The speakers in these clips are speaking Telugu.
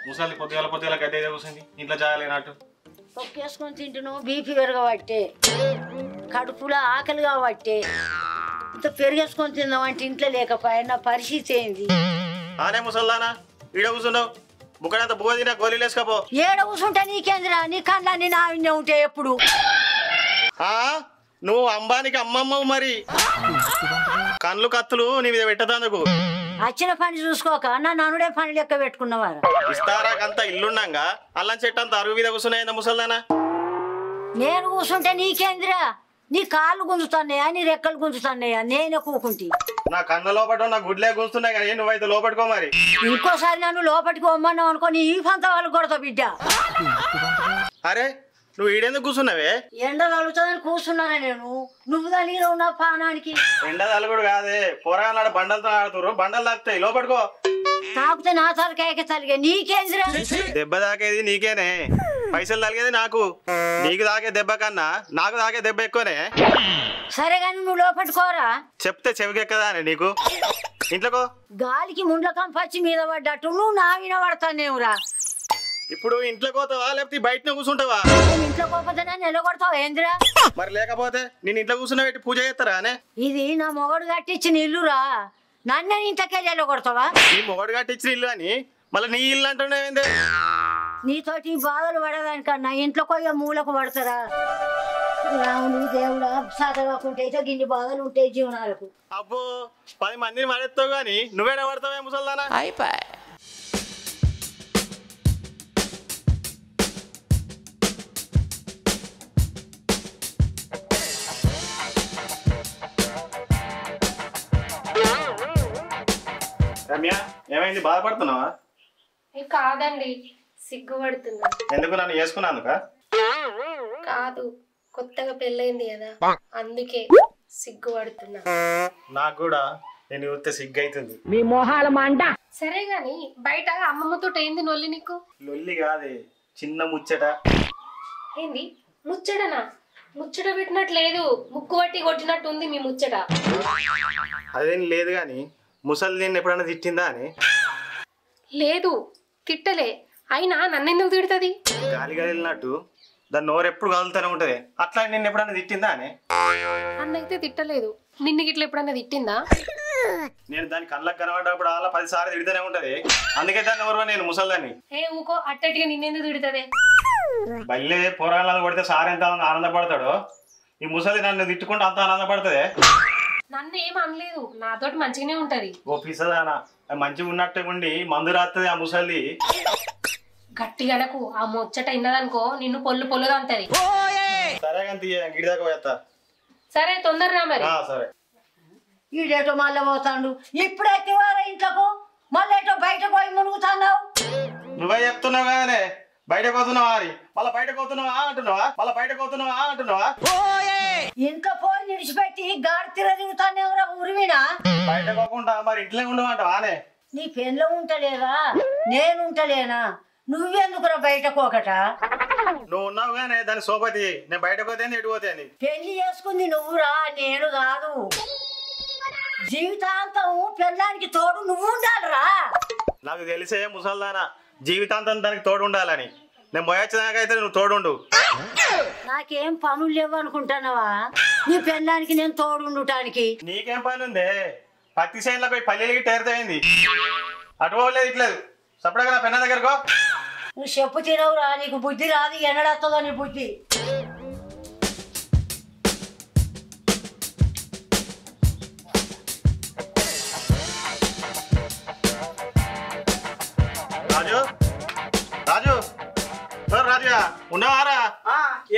ముసలి పొద్దుగాల గడ్డ కూర్చుంది ఇంట్లో జాగలేనట్టు తొక్కేసుకొని తింటున్నావు బీపీ పెరగబట్టే కడుపులో ఆకలి కాబట్టే ఇంత పెరిగేసుకొని తిందామంటే ఇంట్లో లేకపోయా నా పరిస్థితి ఏంది ఆనే ముసల్దానా ఈడ కూర్చున్నావు ముక్కడంతా బువ్వ తినా గోళీలు వేసుకపో ఏడ కూర్చుంటా నీకేంద్రా నీ కళ్ళని నా విన్నే ఉంటే ఎప్పుడు నువ్వు అంబానికి అమ్మమ్మవు మరి కళ్ళు కత్తులు నీ మీద పెట్టదందుకు వచ్చిన పని చూసుకోక నన్ను అనుడే పని లెక్క పెట్టుకున్నవారు ఇస్తారాకంతా ఇల్లుండగా అల్లం చెట్టు అంతా అరుగు మీద కూర్చున్నాయిందా ముసల్దానా నేను కూర్చుంటే నీకేంద్రా నీ కాళ్ళు గుంజుతున్నాయా నీ రెక్కలు గుంజుతున్నాయా నేనే కూకుంటి నా కన్న లోపల నా గుడ్లే గుంజుతున్నాయి కానీ నువ్వైతే లోపట్టుకో మరి ఇంకోసారి నన్ను లోపలికి వమ్మన్నావు అనుకో నీ ఈ పంత వాళ్ళు కొడతా బిడ్డ అరే నువ్వు ఈడెందుకు కూర్చున్నావే ఎండ తగులుతుందని కూర్చున్నానా నేను నువ్వు దాని ఉన్న పానానికి ఎండ తలుగుడు కాదే పొరగాడు బండలతో ఆడుతురు బండలు తాకుతాయి లోపట్టుకో తాకుతే నా తలకాయకి తలిగే నీకేంద్రా దెబ్బ తాకేది నీకేనే పైసలు తలిగేది నాకు నీకు తాకే దెబ్బ కన్నా నాకు తాకే దెబ్బ ఎక్కువనే సరే గాని నువ్వు లోపట్టుకోరా చెప్తే చెవికెక్కదానే నీకు ఇంట్లోకో గాలికి ముండ్ల కంపచ్చి మీద పడ్డట్టు నువ్వు నా విన పడతానేవురా ఇప్పుడు ఇంట్లో కోతావా లేకపోతే బయటనే కూర్చుంటావా ఇంట్లో పోతే నిలబడతావు ఏంద్రా మరి లేకపోతే నేను ఇంట్లో కూర్చున్న పెట్టి పూజ చేస్తారా అనే ఇది నా మొగడు కట్టించిన ఇల్లురా నన్ను ఇంతకే నిలబడతావా నీ మొగడు కట్టించిన ఇల్లు అని మళ్ళీ నీ ఇల్లు అంటున్నావేందే నీతోటి బాధలు పడదానికన్నా ఇంట్లో కొయ్య మూలకు పడతారా రాముడు దేవుడా సాధ కాకుంటే అయితే గిన్ని బాధలు ఉంటాయి జీవనాలకు అబ్బో 10 మందిని మడెత్తావు గాని నువ్వేనా పడతావే ముసల్దానా అయిపోయి రమ్య ఏమైంది బాధపడుతున్నావా కాదండి సిగ్గుపడుతున్నా ఎందుకు నన్ను చేసుకున్నందుక కాదు కొత్తగా పెళ్ళైంది కదా అందుకే సిగ్గుపడుతున్నా నాకు కూడా నేను చూస్తే సిగ్గు అవుతుంది మీ మొహాల మంట సరే గాని బయట అమ్మమ్మతో ఏంది నొల్లి నీకు లొల్లి కాదే చిన్న ముచ్చట ఏంది ముచ్చటనా ముచ్చట పెట్టినట్లేదు ముక్కు పట్టి కొట్టినట్టు ఉంది మీ ముచ్చట అదేం లేదు గాని ముసలి నేను ఎప్పుడైనా తిట్టిందా అని లేదు తిట్టలే అయినా నన్నెందుకు తిడుతుంది గాలి గాలినట్టు దాని నోరు ఎప్పుడు కదులుతూనే ఉంటది అట్లా నిన్ను ఎప్పుడైనా తిట్టిందా అని నన్నైతే తిట్టలేదు నిన్ను గిట్ల ఎప్పుడన్నా తిట్టిందా నేను దాని కళ్ళకు కనబడ్డప్పుడు అలా 10 సార్లు తిడుతూనే ఉంటది అందుకే దాన్ని ఎవరు నేను ముసల్దాన్ని ఏ ఊకో అట్టటిగా నిన్నెందుకు తిడుతుంది బల్లే పోరాలను కొడితే సార్ ఎంత ఆనందపడతాడో ఈ ముసలి నన్ను తిట్టుకుంటే అంత ఆనందపడుతుంది నన్ను ఏం అనలేదు నాతోటి మంచిగానే ఉంటది ఓ పిసదానా మంచిగా ఉన్నట్టు ఉండి మందు రాస్తుంది ఆ ముసలి గట్టిగనకు ఆ ముచ్చట ఇన్నదనుకో నిన్ను పొల్లుగా అంటది సరే కానీ గిడిదాకా పోయేస్తా సరే తొందరరా మరి సరే ఈడేటో మళ్ళీ పోతాడు ఇప్పుడు ఎత్తివారా ఇంట్లోకు మళ్ళీ ఏటో బయట పోయి మునుగుతున్నావు నువ్వే చెప్తున్నావు కదనే బయటకు పోతున్నావా అని మళ్ళీ బయటకు పోతున్నావా అంటున్నావా ఇంట్లో పోయి నిడిచిపెట్టి గాడి తిర తిరుగుతానేవరా ఉరిమినా బయట పోకుండా మరి ఇంట్లో ఉండమంటావా అనే నీ పెన్లో ఉంటలేదా నేను ఉంటలేనా నువ్వెందుకురా బయటకు ఒకట నువ్వు ఉన్నావు గానే దాని సోపతి నేను బయటకు పోతే ఎటు పోతే అని పెళ్లి చేసుకుంది నువ్వురా నేను కాదు జీవితాంతం పెళ్ళానికి తోడు నువ్వు ఉండాలిరా నాకు తెలిసే ముసల్దానా జీవితాంతం దానికి తోడు ఉండాలని నేను మొయొచ్చినాకైతే నువ్వు తోడుండు నాకేం పనులు లేవు అనుకుంటున్నావా నీ పెళ్ళానికి నేను తోడుండటానికి నీకేం పని ఉంది పత్తి చేనులకు పోయి పల్లెలకి టేరుతైంది అటు పోలేదు ఇట్లేదు సపడగా నా పెన్న దగ్గరకో నువ్వు చెప్పు తినవురా నీకు బుద్ధి రాదు ఎన్నడొస్తుందో నీ బుద్ధి రాజు రాజు రాజుగా ఉన్నావారా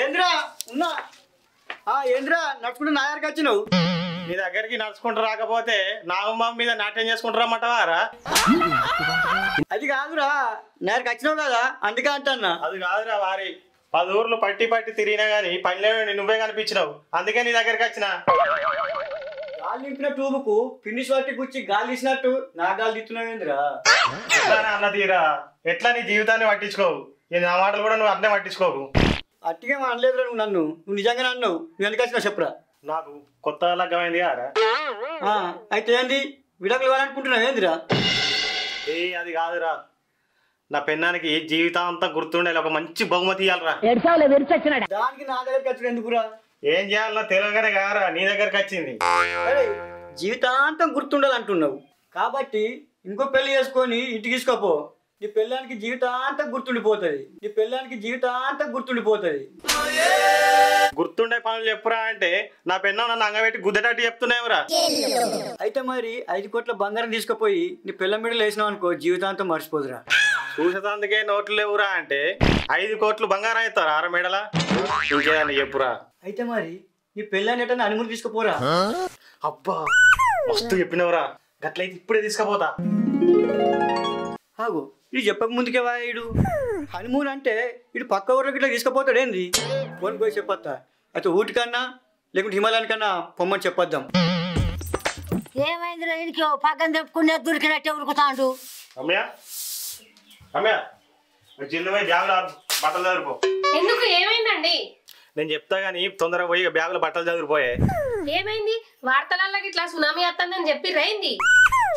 ఏంద్రా ఉన్నా ఏంద్రా నడుచుకుంటూ నా దగ్గరికి వచ్చినావు నీ దగ్గరికి నడుచుకుంటూ రాకపోతే నాగమ్మ మీద నాట్యం చేసుకుంటారమ్మంటావారా అది కాదురా నా దగ్గరికి వచ్చినావు కదా అందుకే అంటన్నా అది కాదురా వారి 10 ఊర్లు పట్టి తిరిగినా గానీ పనిలో నువ్వే కనిపించినావు అందుకే నీ దగ్గరికి వచ్చిన గాలి నింపిన ట్యూబుకు ఫినిష్ పట్టి గుచ్చి గాలి తీసినట్టు నా గాలి తీస్తున్నావేంద్రా ఎట్లానే అన్న తీరా ఎట్లా నీ జీవితాన్ని పట్టించుకోవు నా మాటలు కూడా నువ్వు అట్నే పట్టించుకోకు అట్టిగా అనలేదురా నువ్వు నిజంగానే అన్నావు నువ్వు ఎందుకు వచ్చినావు చెప్పురా నాకు కొత్త లగ్గమైంది కారా అయితే ఏంది విడాకులు ఇవ్వాలనుకుంటున్నావు ఏందిరా? అది కాదురా, నా పెన్నానికి జీవితాంతం గుర్తుండేలా ఒక మంచి బహుమతి ఇవ్వాలరా. దానికి నా దగ్గరికి వచ్చి ఎందుకురా? ఏం చేయాలన్నా తెలియగానే కారా నీ దగ్గరికి వచ్చింది. అరే జీవితాంతం గుర్తుండాలంటున్నావు కాబట్టి ఇంకో పెళ్లి చేసుకొని ఇంటికి తీసుకోపో. నీ పెళ్ళానికి జీవితాంతం గుర్తుండిపోతుంది. గుర్తుండే పనులు చెప్పురా అంటే నా పెన్నా నన్ను అంగబెట్టి గుద్దటట్టు చెప్తున్నావురా. అయితే మరి 5 కోట్ల బంగారం తీసుకుపోయి నీ పిల్ల మెడలు వేసినావు అనుకో జీవితాంతం మర్చిపోదురా. చూసేందుకే నోట్లు లేవురా అంటే 5 కోట్లు బంగారం అవుతారా 6 మెడలా? ఇంకేదాన్ని చెప్పురా. అయితే మరి నీ పెళ్ళాన్ని ఎట్టని హనీమూన్ తీసుకుపోరా. అబ్బా మస్తు చెప్పినవురా, గట్లయితే ఇప్పుడే తీసుకుపోతా. ఆగు, ఇది చెప్పక ముందుకే వాడు హనీమూన్ అంటే ఇటు పక్క ఊరికి ఇట్లా తీసుకుపోతాడు ఏంది? ఫోన్ పోయి చెప్పొద్దా? అయితే ఊటికన్నా లేకుంటే హిమాలయానికన్నా పొమ్మని చెప్పొద్దాం. ఏమైందిరా ఇంటికి పక్కన తెప్పుకునే దొరికినట్టే ఉరుకుతాడు. రమ్య రమ్య చిన్న పోయి బ్యాగులో బట్టలు చదువుకో. ఎందుకు ఏమైందండి? నేను చెప్తా గానీ తొందరగా పోయి బ్యాగులో బట్టలు చదివిపోయే. ఏమైంది? వార్తలకి ఇట్లా సునామీ వస్తుందని చెప్పి రైంది.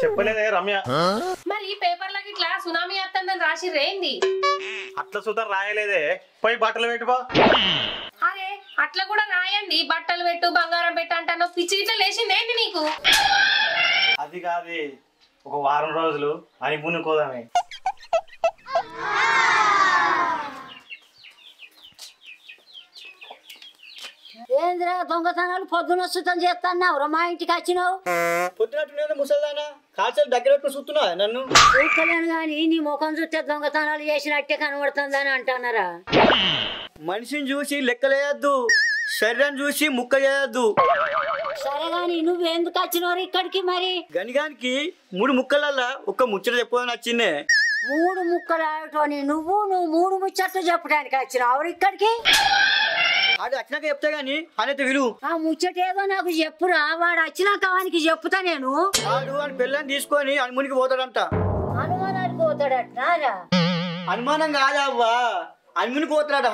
చెప్పలేదే రమ్య. మరి పేపర్లకి ఇట్లా సునామీ వస్తుందని రాసి రైంది. అట్లా సుతం రాయలేదే, పోయి బట్టలు పెట్టుకో. అరే అట్లా కూడా రాయండి, బట్టలు పెట్టు బంగారం పెట్టు అంటాను. పిచ్చి ఇట్లా లేచింది ఏంటి నీకు? అది కాదు, ఒక వారం రోజులు అని మునుకోదామే. ఏంద్రా దొంగతనాలు పొద్దున సుతం చేస్తున్నావు? మా ఇంటికి వచ్చినావు పొద్దునట్టు ముసల్దానా కాల్చలు దగ్గర పెట్టుకుని చూస్తున్నావా నన్ను? చూస్తలేను గాని నీ ముఖం చూస్తే దొంగతనాలు చేసినట్టే కనబడుతుందని అంటున్నారా? మనిషిని చూసి లెక్కలేయద్దు, శరీరం చూసి ముక్క చేయద్దు. సరే గాని నువ్వు ఎందుకు వచ్చినావు ఇక్కడికి? మరి గనిగానికి 3 ముక్కలల్లా ఒక్క ముచ్చట చెప్పదని వచ్చిందే. 3 ముక్కలు ఆడటోని నువ్వు 3 ముచ్చట్లు చెప్పడానికి వచ్చినావు ఇక్కడికి? అది వచ్చినాక చెప్తా గాని అనేది విలువ. ఆ ముచ్చట ఏదో నాకు చెప్పురా, వాడు వచ్చినాక వానికి చెప్తా నేను. వాడు అని పిల్లని తీసుకొని హనుమునికి పోతాడంట. అనుమానానికి పోతాడట్నారా? అనుమానం కాదవ్వా, హనుమునికి పోతాడు.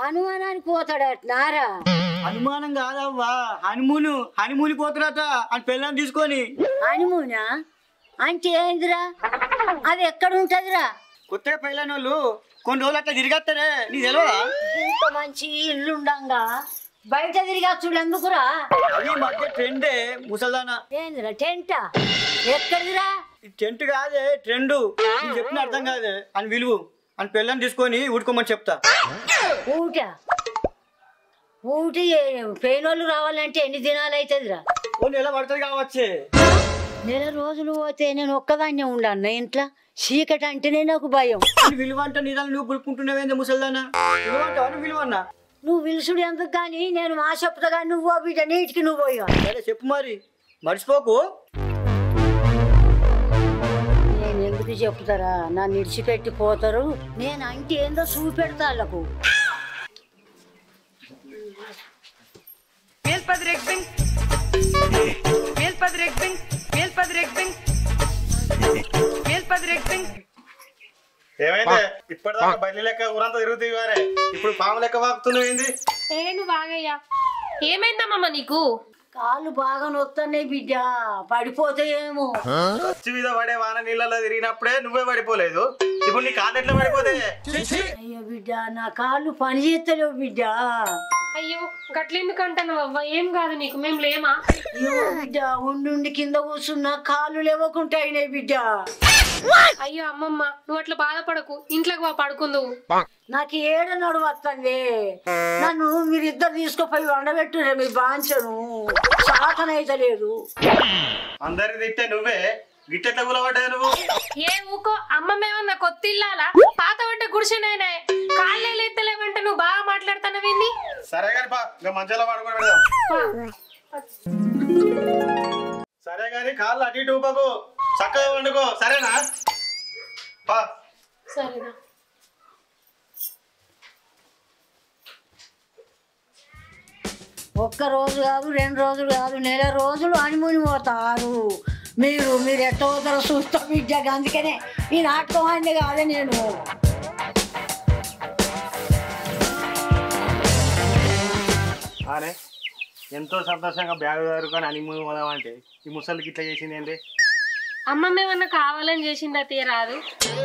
అనుమానానికి పోతాడట్నారా? అనుమానం కాదవ్వా, హనుముని పోతాడట అని పిల్లని తీసుకొని. హనుమూనా అంటే ఏందిరా? అది ఎక్కడ ఉంటదిరా? కొత్తగా పెళ్ళైన వాళ్ళు కొన్ని రోజులు అట్లా తిరిగేస్తారే, నీకు తెలియదా? ఇంత మంచి ఇల్లుండంగా బయట తిరిగచ్చుడు ఎందుకురా? అది మధ్య ట్రెండే ముసల్దానా. ఏందిరా టెంటా? ఎక్కడిదిరా? టెంట్ కాదే ట్రెండ్. నేను చెప్పిన అర్థం కాదే అని విలువ అని పిల్లని తీసుకొని ఊడుకోమని చెప్తా. ఊటి పేనోళ్ళు రావాలంటే ఎన్ని దినాలు అవుతుందిరా? ఓ నెల పడుతుంది కావచ్చే. నెల రోజులు పోతే నేను ఒక్కదాన్నే ఉండన్న ఇంట్లో. చీకటి అంటేనే నాకు భయం. విలువ అంటే నీదాన్ని నువ్వు పులుపుకుంటున్నావేంది ముసల్దానా? విలువన్నా నువ్వు విలుసుడు ఎందుకు కానీ నేను మా చెప్తా కానీ నువ్వు బిడ్డ నీటికి నువ్వు పోయా. సరే చెప్పు మరి, మర్చిపోకు. నేను ఎందుకు చెప్తారా? నన్ను ఇడిచిపెట్టి పోతారు. నేను అంటే ఏందో చూపెడతా వాళ్ళకు. ఏమైంది? ఇప్పటిదాకా బయలు లెక్క ఊరంతా తిరుగుతాయి వారే, ఇప్పుడు పాము లెక్క వాకుతున్నావు ఏంది? నువ్వు బాగయ్యా, ఏమైందమ్మా నీకు? కాళ్ళు బాగా నొస్తున్నాయి బిడ్డ, పడిపోతాయేమో. ఖర్చు మీద పడే వాన నీళ్ళలో తిరిగినప్పుడే నువ్వే పడిపోలేదు, ఇప్పుడు నీ కాళ్ళు ఎట్లా పడిపోతే? అయ్యో బిడ్డ, నా కాళ్ళు పని చేస్తలేవు బిడ్డ. అయ్యో గట్లెందుకు అంటాను అవ్వ? ఏం కాదు నీకు, మేము లేమా? అయ్యో బిడ్డ, ఉండి కింద కూర్చున్నా కాళ్ళు లేవకుంటాయినాయి బిడ్డ. అయ్యో అమ్మమ్మ, నువ్వు అట్లా బాధపడకు, ఇంట్లోకి వా పడుకుందువు. నాకు ఏడ నడువస్తుంది. నన్ను మీరిద్దరు తీసుకుపోయి వండబెట్టురే, మీ బాంచను సాకనైతే లేదు. అందరికి తిట్టే నువ్వే గిట్టెట్లా కూలబడ్డా నువ్వు? ఏ ఊకో, అమ్మమ్మేమన్నా కొత్త ఇల్లాలా? పాత పట్ట గుడిసెనైనా కాళ్ళే లేతలేవంటే నువ్వు బాగా మాట్లాడుతున్నావేంది? సరే గాని పా, ఇంకా మంచాలో పడుకొని పెడదాం. సరే గాని కాళ్ళు అటు ఇటు ఊపకు, చక్కగా వండుకో, సరేనా? పా. సరేనా? ఒక్క రోజు కాదు, 2 రోజులు కాదు, నెల రోజులు హనీమూన్ పోతారు మీరు. ఎట్ట పోతారో చూస్తా బిడ్డ. అందుకనే ఈ నాటకం అన్నీ కాదే నేను. ఆనే ఎంతో సంతోషంగా బ్యాగ్ చదువుకొని హనీమూన్ పోదామంటే ఈ ముసలికి ఇట్లా చేసింది ఏంటి? అమ్మమ్మ ఏమన్నా కావాలని చేసిందా తీరాదు.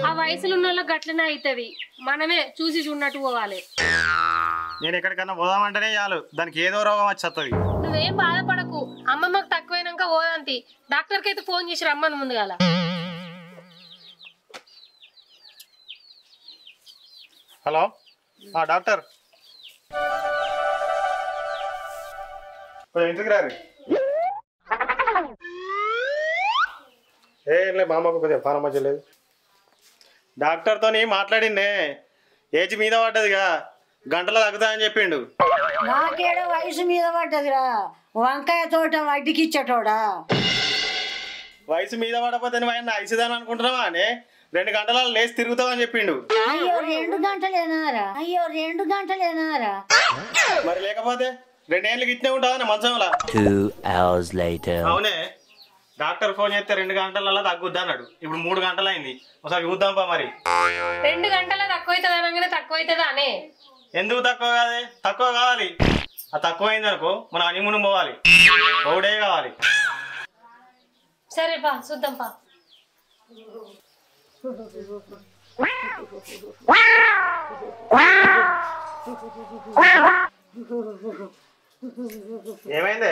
ఆ వయసులో ఉన్న వాళ్ళకి గట్లనే అవుతుంది. మనమే చూసి చూడనట్టు పోవాలి. నేను ఎక్కడికన్నా పోదామంటేనే చాలు దానికి ఏదో రోగం వచ్చేస్తుంది. నువ్వేం బాధపడకు. అమ్మమ్మకు తక్కువైనాక పోదంతి. డాక్టర్కి అయితే ఫోన్ చేసి రమ్మను ముందుగాల. హలో డాక్టర్ ఇంటికి రారు. ఏం లేదు మా అమ్మకు కొద్దిగా పానం మంచిగా లేదు. డాక్టర్తో మాట్లాడిండే ఏజ్ మీద పడ్డదిగా గంటలో తగ్గుతాయని చెప్పిండు. నాకేడ వయసు మీద పడ్డదిరా, వంకాయ తోట వడ్డీకి ఇచ్చటోడా. వయసు మీద పడకపోతే ఆయన ఐసుదాని అనుకుంటున్నావా అని 2 గంటలలో లేచి తిరుగుతావని చెప్పిండు. అయ్యో 2 గంటలేనారా? మరి లేకపోతే 2 ఏళ్ళకి ఇట్నే ఉంటావా మంచంలో? 2 hours later. అవునే డాక్టర్ ఫోన్ చేస్తే 2 గంటలలో తగ్గుద్ది అన్నాడు. ఇప్పుడు 3 గంటలు అయింది. ఒకసారి చూద్దాంపా మరి. 2 గంటల తక్కువ అవుతుంది అనగానే తక్కువ అవుతుందా అనే? ఎందుకు తక్కువ కాదే? తక్కువ కావాలి. ఆ తక్కువ అయింది అనుకో మనం హనీమూన్ పోవాలి. ఒకడే కావాలి. సరే పా చూద్దాం పా. ఏమైంది?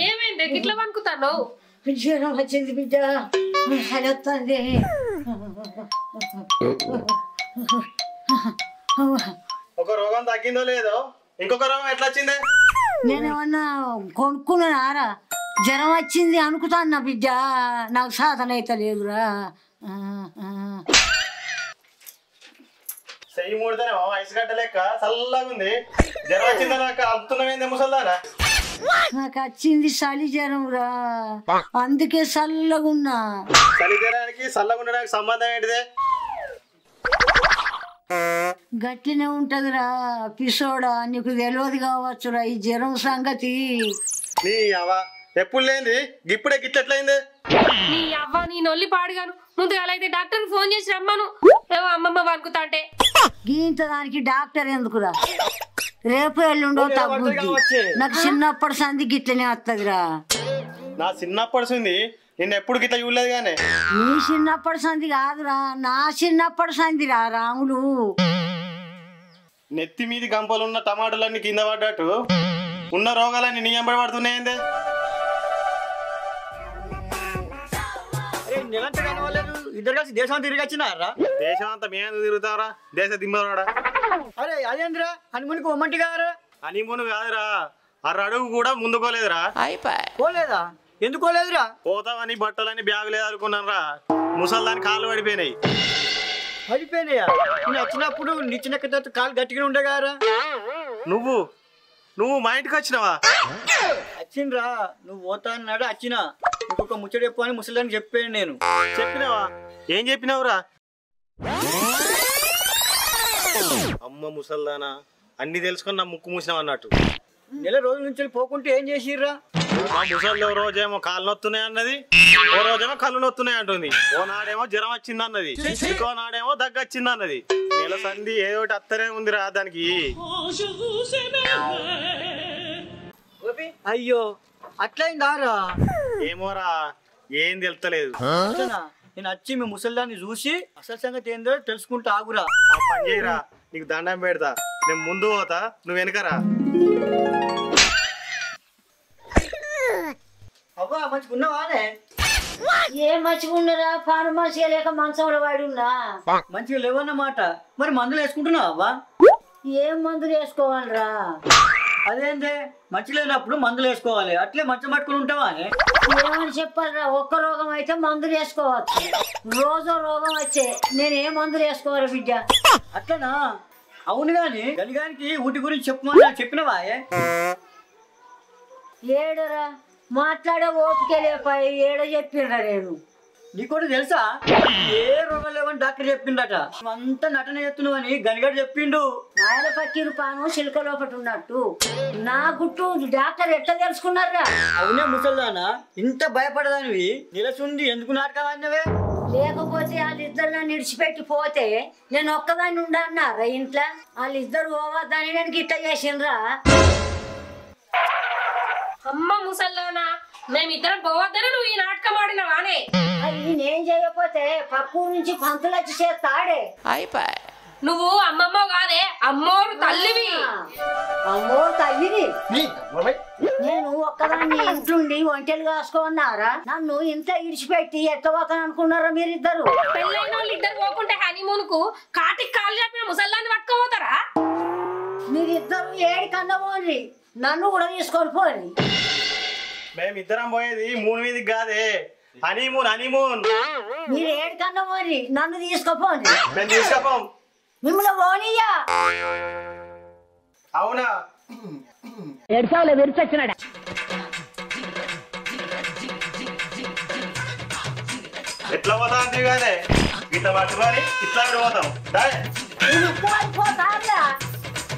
ఏమైంది గిట్ల వణుకుతాను? జ్వరం వచ్చింది బిడ్డ, వస్తుంది. ఒక రోగం తగ్గిందో లేదో ఇంకొక రోగం ఎట్లా వచ్చింది? నేనేమన్నా కొనుక్కున్నారా? జ్వరం వచ్చింది అనుకుతాను బిడ్డ, నాకు సాధన అయితే లేదురా. చెయ్యి మూడితేనేమో ఐసు గడ్డ లెక్క చల్లగా ఉంది. జ్వరం వచ్చిందని అలుపుతున్నామేంది ముసల్దానా? నాకు వచ్చింది చలి జ్వరం రా, అందుకే చల్లగా ఉన్నా. చలి జ్వరానికి చల్లగా ఉండడానికి సంబంధం ఏంటిదే? గట్టినే ఉంటదిరా పిసోడా, నీకు తెలియదు కావచ్చురా ఈ జ్వరం సంగతి. నీ అవ్వ ఎప్పుడు లేంది ఇప్పుడే గిట్లెట్లయింది? నీ అవ్వ నీ నొల్లి పాడుగాను. ముందుగా అయితే డాక్టర్ ఫోన్ చేసి రమ్మను. ఏమో అమ్మమ్మ వణుకుతా అంటే గీంత దానికి డాక్టర్ ఎందుకురా? రేపు ఎల్లుండో తగ్గుద్ది. నాకు చిన్నప్పటి సంది గిట్లనే వస్తుందిరా. నా చిన్నప్పటి సంది నిన్న ఎప్పుడు గిట్ల చూడలేదు కానీ. నీ చిన్నప్పటి సంది కాదురా, నా చిన్నప్పటి సందిరా రాములు. నెత్తి మీది గంపలున్న టమాటాలన్నీ కింద పడ్డట్టు ఉన్న రోగాలన్నీ నీ ఎంబడి పడుతున్నాయిందే. నెలంతా కనవలేదు, ఇద్దరు కలిసి దేశం తిరిగి వచ్చినారా? దేశం అంతా మేము తిరుగుతావరా దేశ దిమ్మరాడా? అరే అదేంద్రా హనుమూన్కి ఒమ్మంటి కారా? హనీమూన్ కాదురా, అడుగు కూడా ముందుకోలేదురా. పోలేదా? ఎందుకు పోలేదురా? పోతావని బట్టలని బ్యాగు లేదు అనుకున్నాను రా, ముసల్దాని కాళ్ళు పడిపోయినాయి. పడిపోయినాయా? నేను వచ్చినప్పుడు నిచ్చిన కాలు గట్టిగా ఉండగారా? నువ్వు మా ఇంటికి వచ్చినావా? వచ్చిండ్రా, నువ్వు పోతా అన్నాడు వచ్చిన. ఇంకొక ముచ్చట చెప్పు అని ముసలిదానికి చెప్పాను నేను. చెప్పినావా? ఏం చెప్పినావురా? అమ్మ ముసల్దానా అన్ని తెలుసుకొని నా ముక్కు మూసినావు అన్నట్టు. నెల రోజుల నుంచి పోకుంటే ఏం చేసిర్రా? మా ముసల్లో రోజేమో కాళ్ళు నొత్తున్నాయి అన్నది, ఓ రోజేమో కళ్ళు నొత్తున్నాయి అంటుంది, ఓ నాడేమో జ్వరం వచ్చింది అన్నది, ఇంకో నాడేమో దగ్గు వచ్చింది అన్నది. నెల సంధి ఏదో ఒకటి అత్తనే ఉందిరా దానికి. అయ్యో అట్లయిందారా? ఏమోరా ఏం తెలుస్తలేదు. నేను వచ్చి మీ ముసలిదాన్ని చూసి అసలు సంగతి ఏందో తెలుసుకుంటా ఆగురా. ఆ పని చేయరా, నీకు దండం పెడతా. నేను ముందు పోతా, నువ్వు వెనకరా. అవ్వా మంచిగున్నావానే? ఏం మంచిగా ఉండరా, పాను మంచిగా లేక మంచంలో వాడి ఉన్నా. మంచిగా లేవన్నమాట. మరి మందులు వేసుకుంటున్నావా అవ్వా? ఏం మందులు వేసుకోవాలరా? అదేంటే మంచి లేనప్పుడు మందులు వేసుకోవాలి, అట్లే మంచం పట్టుకుని ఉంటావా? ఏమని చెప్పాలరా, ఒక్క రోగం అయితే మందులు వేసుకోవచ్చు, రోజో రోగం వచ్చే నేను ఏ మందులు వేసుకోవాలి బిడ్డ? అట్లనా? అవును గాని గలిగానికి ఊటి గురించి చెప్పినవా? ఏడరా మాట్లాడే ఓపిక లేపాయి, ఏడ చెప్పినరా నేను? నీకోటి తెలుసా ఏ రోగం లేవని డాక్టర్ చెప్పిండట అంతా నటన చేస్తున్నావు అని గనిగాడు చెప్పిండు. మాయల పక్కీరు పాము చిలుక లోపట ఉన్నట్టు నా గుట్టు డాక్టర్ ఎట్లా తెలుసుకున్నారా? అవునే ముసల్దానా ఇంత భయపడదానివి నిలసుండి ఎందుకు నాటకాలు ఆడినవే? లేకపోతే వాళ్ళిద్దరు నన్ను విడిచిపెట్టి పోతే నేను ఒక్కదాన్ని ఉండన్నారా ఇంట్లో? వాళ్ళిద్దరు పోవద్దని నేను గిట్ట చేసిండ్రా. అమ్మ ముసల్లానా మేమిద్దరం పోవద్దని నువ్వు ఈ నాటకం ఆడినవానే? అది నేను చేయకపోతే పక్కూరు నుంచి పంతులు వచ్చి చేస్తాడే. నువ్వు అమ్మమ్మ కాదే అమ్మోరు తల్లివి. అమ్మో తల్లిని నేను ఒక్కదాన్ని ఇంట్లుండి ఒంటెలు కాసుకోన్నారా? నన్ను ఇంట్లో ఇడిచిపెట్టి ఎట్టబోతాను అనుకున్నారా మీరిద్దరు? పెళ్ళైన వాళ్ళు ఇద్దరు పోకుంటే హనీమూన్ కు కాటికి కాలు చెప్పిన ముసల్లాన్ని పట్టుకోపోతారా? మీరిద్దరు ఏడి కన్నా పోండి, నన్ను కూడా తీసుకొని పోండి. మేమిద్దరం పోయేది మూడు మీదకి కాదే, హనీమూన్ హనీమూన్. మీరు ఏడి కన్నా పోండి, నన్ను తీసుకుపోండి. మేము తీసుకపోం. మిమ్మల్ని పోనీయా? అవునా? ఎడ్చావులే విరిచొచ్చినాడా? ఎట్లా పోతా అంటే కాదే ఇట్లా పట్టుకొని ఇట్లా కూడా పోతాం. పోతారా?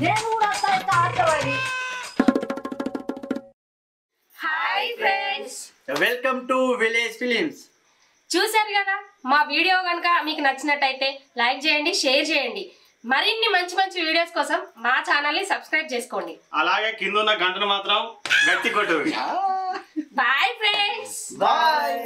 నేను కూడా వస్తా ఆడతావని. Hi friends, welcome to village films. చూశారు కదా మా వీడియో కనుక మీకు నచ్చినట్టయితే లైక్ చేయండి, షేర్ చేయండి. మరిన్ని మంచి మంచి వీడియోస్ కోసం మా ఛానల్ ని సబ్స్క్రైబ్ చేసుకోండి. అలాగే కింద ఉన్న గంటను మాత్రం గట్టి కొట్టు. Bye friends. బాయ్.